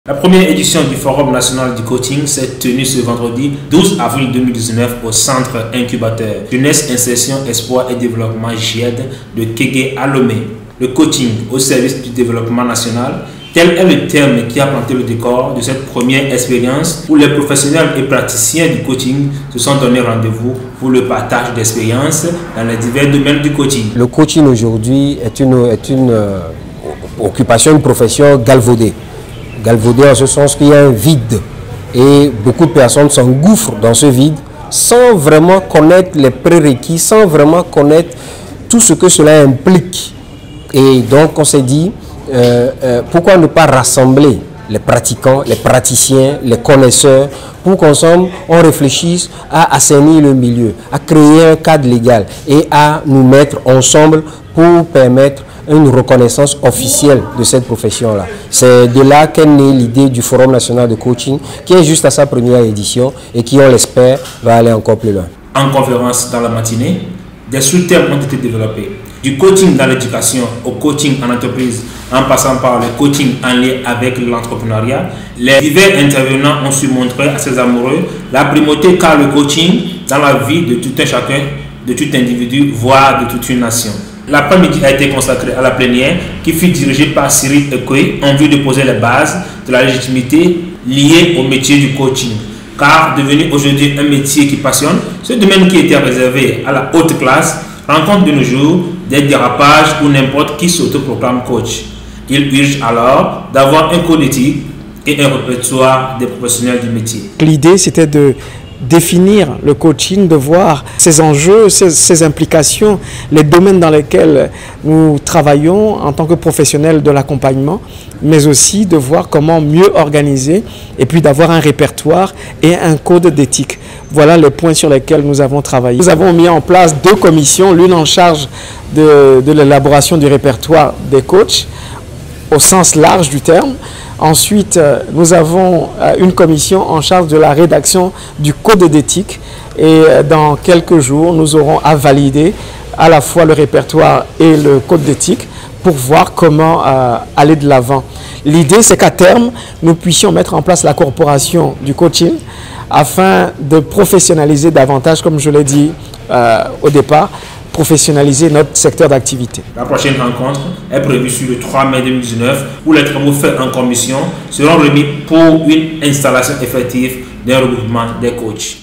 La première édition du Forum national du coaching s'est tenue ce vendredi 12 avril 2019 au centre incubateur Jeunesse, Insertion, Espoir et Développement JED de Kégué à Lomé. Le coaching au service du développement national, tel est le terme qui a planté le décor de cette première expérience où les professionnels et praticiens du coaching se sont donné rendez-vous pour le partage d'expériences dans les divers domaines du coaching. Le coaching aujourd'hui est une occupation, une profession galvaudée. Galvaudé en ce sens qu'il y a un vide et beaucoup de personnes s'engouffrent dans ce vide sans vraiment connaître les prérequis, sans vraiment connaître tout ce que cela implique. Et donc on s'est dit, pourquoi ne pas rassembler les pratiquants, les praticiens, les connaisseurs, pour qu'ensemble on réfléchisse à assainir le milieu, à créer un cadre légal et à nous mettre ensemble pour permettre une reconnaissance officielle de cette profession-là. C'est de là qu'est née l'idée du Forum national de coaching, qui est juste à sa première édition et qui, on l'espère, va aller encore plus loin. En conférence dans la matinée, des sous-thèmes ont été développés. Du coaching dans l'éducation au coaching en entreprise, en passant par le coaching en lien avec l'entrepreneuriat, les divers intervenants ont su montrer à ses amoureux la primauté qu'a le coaching dans la vie de tout un chacun, de tout individu, voire de toute une nation. L'après-midi a été consacré à la plénière qui fut dirigée par Cyril Ekoé en vue de poser les bases de la légitimité liée au métier du coaching. Car devenu aujourd'hui un métier qui passionne, ce domaine qui était réservé à la haute classe rencontre de nos jours des dérapages où n'importe qui s'autoproclame coach. Il urge alors d'avoir un code d'éthique et un répertoire des professionnels du métier. L'idée, c'était de définir le coaching, de voir ses enjeux, ses implications, les domaines dans lesquels nous travaillons en tant que professionnels de l'accompagnement, mais aussi de voir comment mieux organiser et puis d'avoir un répertoire et un code d'éthique. Voilà les points sur lesquels nous avons travaillé. Nous avons mis en place 2 commissions, l'une en charge de l'élaboration du répertoire des coachs, au sens large du terme. Ensuite, nous avons une commission en charge de la rédaction du code d'éthique et dans quelques jours, nous aurons à valider à la fois le répertoire et le code d'éthique pour voir comment aller de l'avant. L'idée, c'est qu'à terme, nous puissions mettre en place la corporation du coaching afin de professionnaliser davantage, comme je l'ai dit au départ, professionnaliser notre secteur d'activité. La prochaine rencontre est prévue sur le 3 mai 2019 où les travaux faits en commission seront remis pour une installation effective d'un regroupement des coachs.